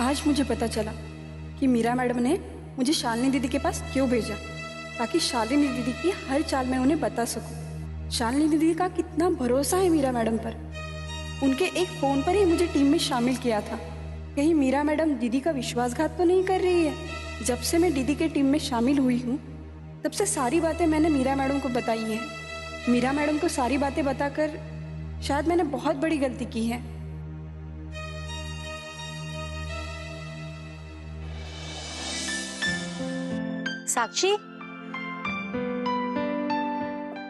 आज मुझे पता चला कि मीरा मैडम ने मुझे शालिनी दीदी के पास क्यों भेजा, ताकि शालिनी दीदी की हर चाल मैं उन्हें बता सकूं। शालिनी दीदी का कितना भरोसा है मीरा मैडम पर। उनके एक फ़ोन पर ही मुझे टीम में शामिल किया था। कहीं मीरा मैडम दीदी का विश्वासघात तो नहीं कर रही है। जब से मैं दीदी के टीम में शामिल हुई हूँ तब से सारी बातें मैंने मीरा मैडम को बताई हैं। मीरा मैडम को सारी बातें बताकर शायद मैंने बहुत बड़ी गलती की है। साक्षी,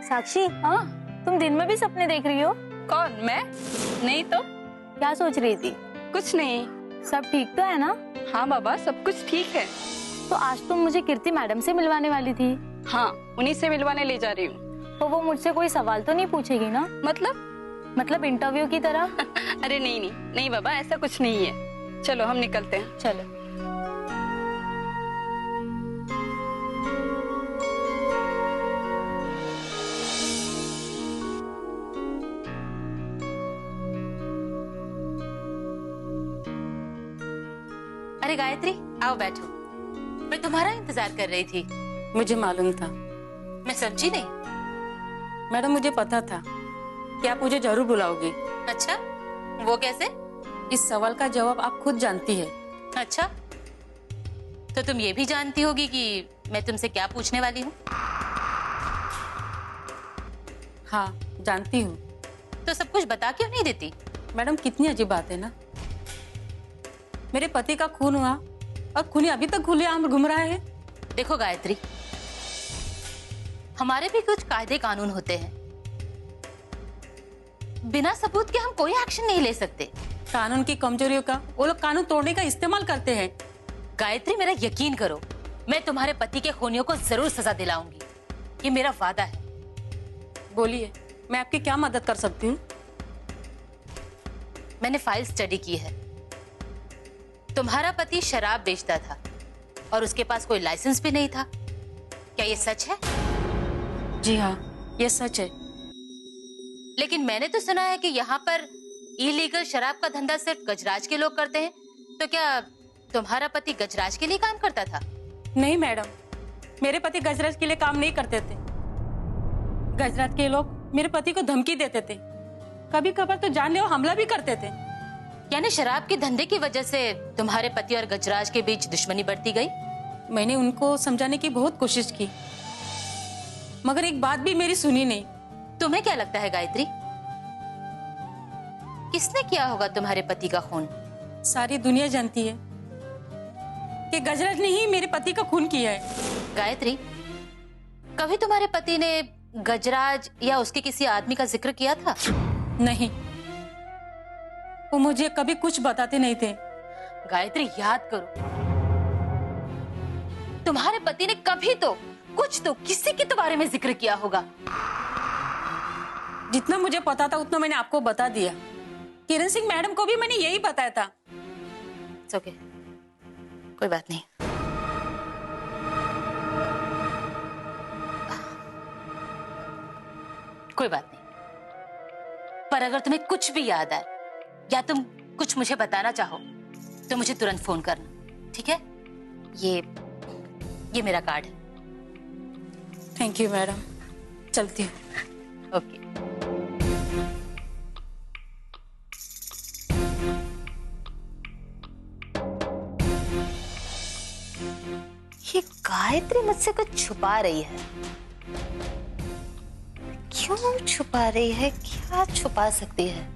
साक्षी, हाँ, तुम दिन में भी सपने देख रही हो? कौन? मैं? नहीं तो। क्या सोच रही थी? कुछ नहीं। सब ठीक तो है ना? हाँ बाबा, सब कुछ ठीक है। तो आज तुम मुझे कीर्ति मैडम से मिलवाने वाली थी। हाँ, उन्हीं से मिलवाने ले जा रही हूँ। तो वो मुझसे कोई सवाल तो नहीं पूछेगी ना? मतलब इंटरव्यू की तरह? अरे नहीं नहीं नहीं बाबा, ऐसा कुछ नहीं है। चलो हम निकलते हैं। चलो। अरे गायत्री, आओ बैठो। मैं तुम्हारा इंतजार कर रही थी। मुझे मालूम था। मैं समझी नहीं। मैडम, मुझे पता था कि आप मुझे जरूर बुलाओगी। अच्छा, वो कैसे? इस सवाल का जवाब आप खुद जानती है। अच्छा, तो तुम ये भी जानती होगी कि मैं तुमसे क्या पूछने वाली हूँ? हाँ, जानती हूँ। तो सब कुछ बता क्यों नहीं देती? मैडम, कितनी अजीब बात है ना। मेरे पति का खून हुआ और खूनी अभी तक खुलेआम घूम रहा है। देखो गायत्री, हमारे भी कुछ कायदे कानून होते हैं। बिना सबूत के हम कोई एक्शन नहीं ले सकते। कानून की कमजोरियों का वो लोग कानून तोड़ने का इस्तेमाल करते हैं। गायत्री, मेरा यकीन करो, मैं तुम्हारे पति के खूनियों को जरूर सजा दिलाऊंगी। ये मेरा वादा है। बोलिए, मैं आपकी क्या मदद कर सकती हूँ? मैंने फाइल स्टडी की है। तुम्हारा पति शराब बेचता था और उसके पास कोई लाइसेंस भी नहीं था। क्या ये सच है? जी हाँ, ये सच है। लेकिन मैंने तो सुना है कि यहाँ पर इलीगल शराब का धंधा सिर्फ गजराज के लोग करते हैं। तो क्या तुम्हारा पति गजराज के लिए काम करता था? नहीं मैडम, मेरे पति गजराज के लिए काम नहीं करते थे। गजराज के लोग मेरे पति को धमकी देते थे, कभी कभार तो जानलेवा हमला भी करते थे। यानी शराब के धंधे की वजह से तुम्हारे पति और गजराज के बीच दुश्मनी बढ़ती गई? मैंने उनको समझाने की बहुत कोशिश की, मगर एक बात भी मेरी सुनी नहीं। तुम्हें क्या लगता है गायत्री, किसने किया होगा तुम्हारे पति का खून? सारी दुनिया जानती है कि गजराज ने ही मेरे पति का खून किया है। गायत्री, कभी तुम्हारे पति ने गजराज या उसके किसी आदमी का जिक्र किया था? नहीं, वो मुझे कभी कुछ बताते नहीं थे। गायत्री, याद करो, तुम्हारे पति ने कभी तो कुछ तो किसी के तो बारे में जिक्र किया होगा। जितना मुझे पता था उतना मैंने आपको बता दिया। किरण सिंह मैडम को भी मैंने यही बताया था। ओके, कोई बात नहीं। कोई बात नहीं, पर अगर तुम्हें कुछ भी याद आए या तुम कुछ मुझे बताना चाहो तो मुझे तुरंत फोन करना, ठीक है? ये मेरा कार्ड है। थैंक यू मैडम, चलती हूँ। ओके। ये गायत्री मुझसे कुछ छुपा रही है। क्यों छुपा रही है? क्या छुपा सकती है?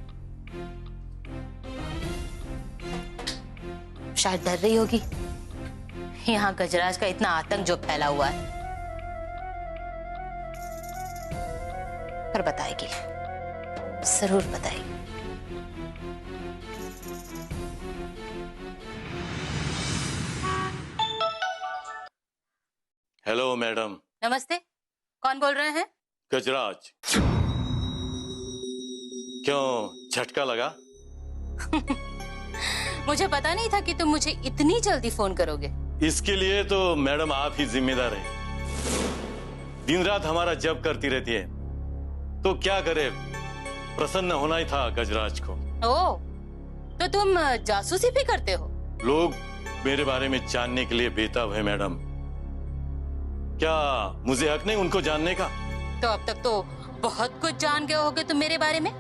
शायद डर रही होगी। यहाँ गजराज का इतना आतंक जो फैला हुआ है। पर बताएगी, जरूर बताएगी। Hello madam. नमस्ते, कौन बोल रहे हैं? गजराज। क्यों, झटका लगा? मुझे पता नहीं था कि तुम मुझे इतनी जल्दी फोन करोगे। इसके लिए तो मैडम आप ही जिम्मेदार हैं। दिन रात हमारा जब करती रहती है, तो क्या करे, प्रसन्न होना ही था गजराज को। ओह, तो तुम जासूसी भी करते हो? लोग मेरे बारे में जानने के लिए बेताब है मैडम। क्या मुझे हक नहीं उनको जानने का? तो अब तक तो बहुत कुछ जान गए होगे तुम मेरे बारे में।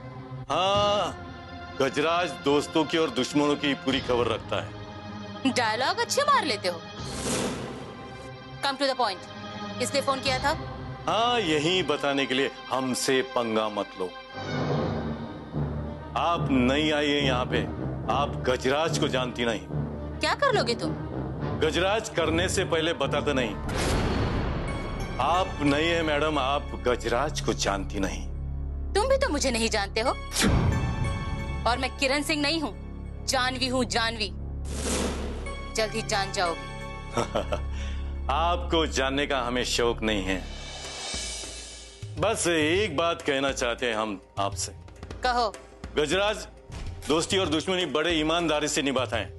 हाँ, गजराज दोस्तों की और दुश्मनों की पूरी खबर रखता है। डायलॉग अच्छे मार लेते हो। कम टू द पॉइंट, किसने फोन किया था? हाँ, यही बताने के लिए हमसे पंगा मत लो। आप नई आई हैं यहाँ पे, आप गजराज को जानती नहीं। क्या कर लोगे तुम? गजराज करने से पहले बताते नहीं। आप नई है मैडम, आप गजराज को जानती नहीं। तुम भी तो मुझे नहीं जानते हो। और मैं किरण सिंह नहीं हूँ, जानवी हूँ, जानवी। जल्द ही जान जाओगे। आपको जानने का हमें शौक नहीं है। बस एक बात कहना चाहते हैं हम आपसे। कहो। गजराज दोस्ती और दुश्मनी बड़े ईमानदारी से निभाता है।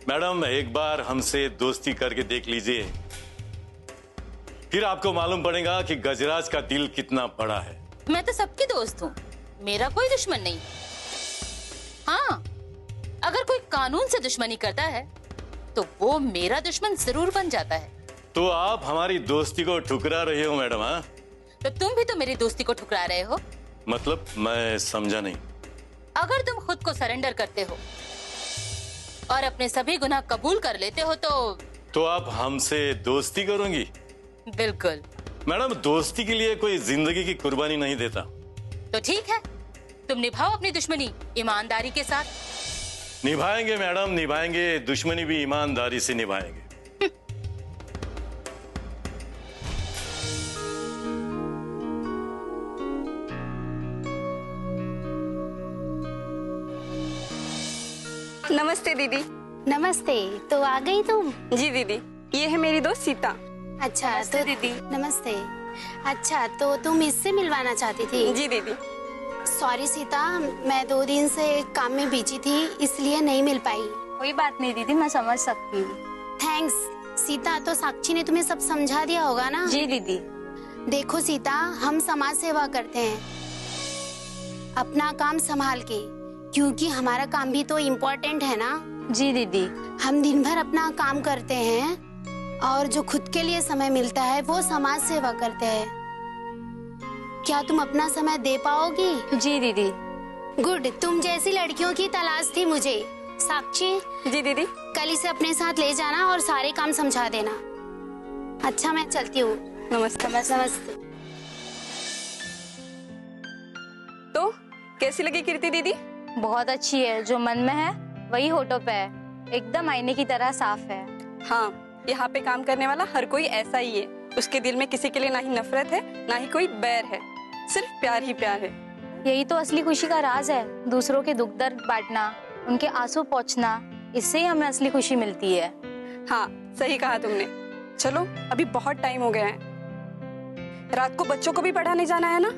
मैडम, एक बार हमसे दोस्ती करके देख लीजिए, फिर आपको मालूम पड़ेगा कि गजराज का दिल कितना बड़ा है। मैं तो सबकी दोस्त हूँ, मेरा कोई दुश्मन नहीं। हाँ, अगर कोई कानून से दुश्मनी करता है तो वो मेरा दुश्मन जरूर बन जाता है। तो आप हमारी दोस्ती को ठुकरा रहे हो मैडम? हाँ, तो तुम भी तो मेरी दोस्ती को ठुकरा रहे हो। मतलब मैं समझा नहीं। अगर तुम खुद को सरेंडर करते हो और अपने सभी गुनाह कबूल कर लेते हो तो आप हमसे दोस्ती करोगी? बिल्कुल। मैडम, दोस्ती के लिए कोई जिंदगी की कुर्बानी नहीं देता। तो ठीक है, तुम निभाओ अपनी दुश्मनी ईमानदारी के साथ। निभाएंगे मैडम, निभाएंगे। दुश्मनी भी ईमानदारी से निभाएंगे। नमस्ते दीदी। नमस्ते। तो आ गई तुम? जी दीदी, ये है मेरी दोस्त सीता। अच्छा तो दीदी नमस्ते। अच्छा तो तुम इससे मिलवाना चाहती थी? जी दीदी। सॉरी सीता, मैं 2 दिन से काम में बिजी थी, इसलिए नहीं मिल पाई। कोई बात नहीं दीदी, मैं समझ सकती हूँ। थैंक्स सीता। तो साक्षी ने तुम्हें सब समझा दिया होगा ना? जी दीदी। देखो सीता, हम समाज सेवा करते हैं, अपना काम संभाल के, क्योंकि हमारा काम भी तो इम्पोर्टेंट है ना। जी दीदी। हम दिन भर अपना काम करते हैं और जो खुद के लिए समय मिलता है वो समाज सेवा करते हैं। क्या तुम अपना समय दे पाओगी? जी दीदी। गुड, तुम जैसी लड़कियों की तलाश थी मुझे। साक्षी। जी दीदी। कल इसे अपने साथ ले जाना और सारे काम समझा देना। अच्छा, मैं चलती हूँ। नमस्ते। नमस्ते। तो कैसी लगी कीर्ति दीदी? बहुत अच्छी है, जो मन में है वही होठों पे है, एकदम आईने की तरह साफ है। हाँ, यहाँ पे काम करने वाला हर कोई ऐसा ही है। उसके दिल में किसी के लिए ना ही नफरत है, ना ही कोई बैर है, सिर्फ प्यार ही प्यार है। यही तो असली खुशी का राज है, दूसरों के दुख दर्द बांटना, उनके आंसू पोंछना, इससे ही हमें असली खुशी मिलती है। हाँ, सही कहा तुमने। चलो, अभी बहुत टाइम हो गया है, रात को बच्चों को भी पढ़ाने जाना है ना?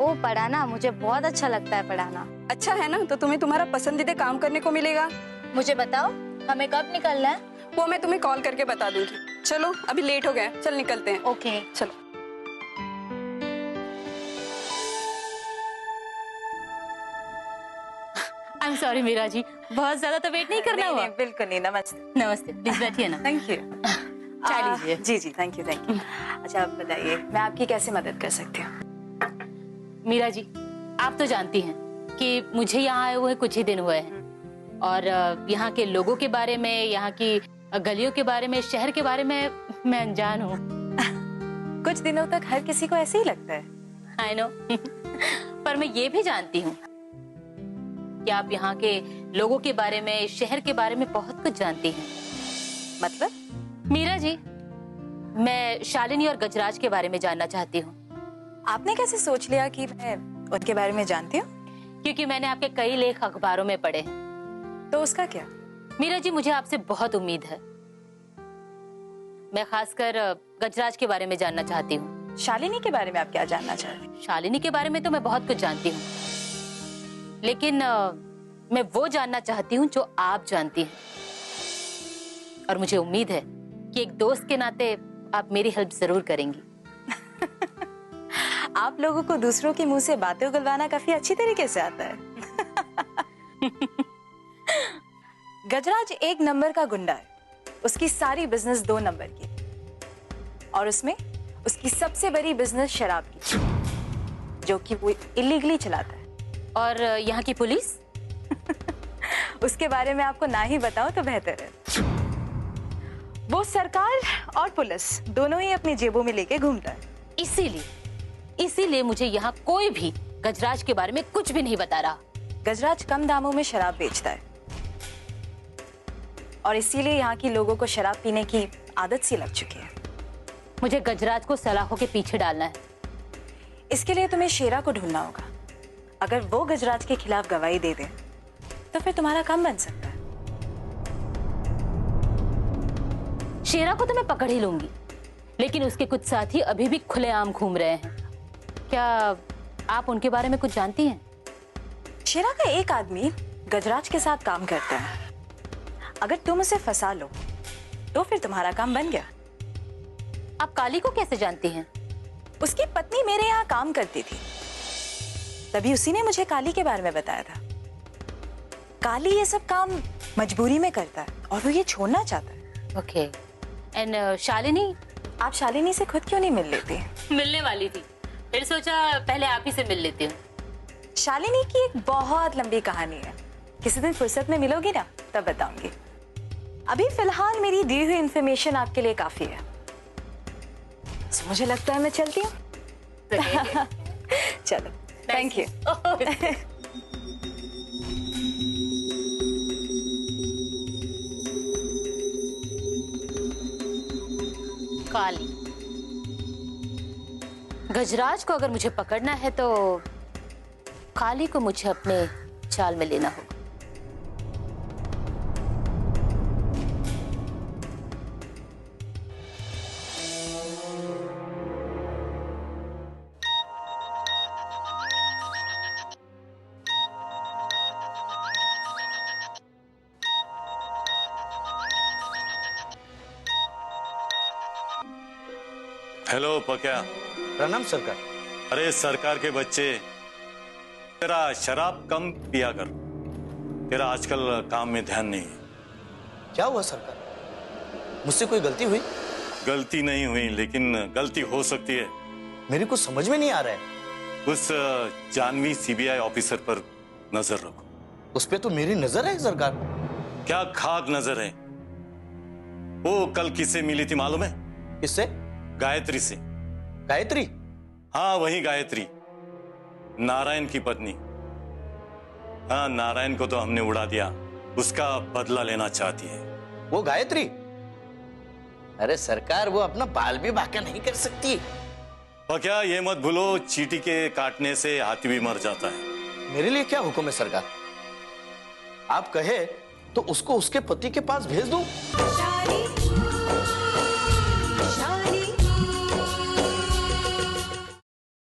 ओ, पढ़ाना मुझे बहुत अच्छा लगता है। पढ़ाना अच्छा है ना, तो तुम्हें तुम्हारा पसंदीदा काम करने को मिलेगा। मुझे बताओ, हमें कब निकलना है? वो मैं तुम्हें कॉल करके बता दूंगी। चलो, अभी लेट हो गया, चल निकलते हैं। ओके चलो। I am sorry Meera ji, बहुत ज्यादा तो वेट नहीं करना हुआ। बिल्कुल नहीं। नमस्ते। नमस्ते, प्लीज बैठिए ना। Thank you. चाय लीजिए। जी जी, थैंक यू थैंक यू। अच्छा, आप बताइए, मैं आपकी कैसे मदद कर सकती हूँ? मीरा जी, आप तो जानती हैं कि मुझे यहाँ आए हुए कुछ ही दिन हुए हैं और यहाँ के लोगों के बारे में, यहाँ की गलियों के बारे में, शहर के बारे में मैं अनजान हूँ। कुछ दिनों तक हर किसी को ऐसे ही लगता है। I know. पर मैं ये भी जानती हूँ कि आप यहाँ के लोगों के बारे में, शहर के बारे में बहुत कुछ जानती हैं। मतलब? मीरा जी, मैं शालिनी और गजराज के बारे में जानना चाहती हूँ। आपने कैसे सोच लिया कि मैं उनके बारे में जानती हूँ? क्योंकि मैंने आपके कई लेख अखबारों में पढ़े हैं। तो उसका क्या? मीरा जी, मुझे आपसे बहुत उम्मीद है। मैं खासकर गजराज के बारे में जानना चाहती हूँ। शालिनी के बारे में आप क्या जानना चाहती हैं? शालिनी के बारे में तो मैं बहुत कुछ जानती हूँ, लेकिन मैं वो जानना चाहती हूँ जो आप जानती हैं। और मुझे उम्मीद है कि एक दोस्त के नाते आप मेरी हेल्प जरूर करेंगी। आप लोगों को दूसरों के मुंह से बातें उगलवाना काफी अच्छी तरीके से आता है। गजराज एक नंबर का गुंडा है। उसकी सारी बिजनेस 2 नंबर की, और उसमें उसकी सबसे बड़ी बिजनेस शराब की, जो कि वो इलीगली चलाता है। और यहाँ की पुलिस? उसके बारे में आपको ना ही बताऊं तो बेहतर है। वो सरकार और पुलिस दोनों ही अपनी जेबों में लेके घूमता है। इसीलिए मुझे यहाँ कोई भी गजराज के बारे में कुछ भी नहीं बता रहा। गजराज कम दामों में शराब बेचता है, और इसीलिए यहाँ की लोगों को शराब पीने की आदत सी लग चुकी है। मुझे गजराज को सलाखों के पीछे डालना है। इसके लिए तुम्हें शेरा को ढूंढना होगा। अगर वो गजराज के खिलाफ गवाही दे दे तो फिर तुम्हारा काम बन सकता है। शेरा को तो मैं पकड़ ही लूंगी, लेकिन उसके कुछ साथी अभी भी खुलेआम घूम रहे हैं। क्या आप उनके बारे में कुछ जानती हैं? शेरा का एक आदमी गजराज के साथ काम करता है। अगर तुम उसे फंसा लो तो फिर तुम्हारा काम बन गया। आप काली को कैसे जानती हैं? उसकी पत्नी मेरे यहाँ काम करती थी, तभी उसी ने मुझे काली के बारे में बताया था। काली ये सब काम मजबूरी में करता है और वो ये छोड़ना चाहता है। ओके। एंड शालिनी? आप शालिनी से खुद क्यों नहीं मिल लेती? मिलने वाली थी, फिर सोचा पहले आप ही से मिल लेती हूँ। शालिनी की एक बहुत लंबी कहानी है, किसी दिन फुर्सत में मिलोगी ना तब बताऊंगी। अभी फिलहाल मेरी दी हुई इंफॉर्मेशन आपके लिए काफी है। तो मुझे लगता है मैं चलती हूँ। चलो, थैंक यू। काली, गजराज को अगर मुझे पकड़ना है तो काली को मुझे अपने चाल में लेना होगा। हेलो पक्या। प्रणाम सरकार। अरे सरकार के बच्चे, तेरा शराब कम पिया कर। तेरा आजकल काम में ध्यान नहीं है। क्या हुआ सरकार? मुझसे कोई गलती हुई? गलती नहीं हुई, लेकिन गलती हो सकती है। मेरी कुछ समझ में नहीं आ रहा है। उस जानवी सीबीआई ऑफिसर पर नजर रखो। उस पे तो मेरी नजर है सरकार। क्या खाक नजर है? वो कल किससे मिली थी मालूम है? किससे? गायत्री से। गायत्री? हाँ, वही गायत्री, नारायण की पत्नी। हाँ, नारायण को तो हमने उड़ा दिया, उसका बदला लेना चाहती है। वो गायत्री? अरे सरकार, वो अपना बाल भी बांका नहीं कर सकती। क्या ये मत भूलो, चींटी के काटने से हाथी भी मर जाता है। मेरे लिए क्या हुक्म है सरकार? आप कहे तो उसको उसके पति के पास भेज दूं?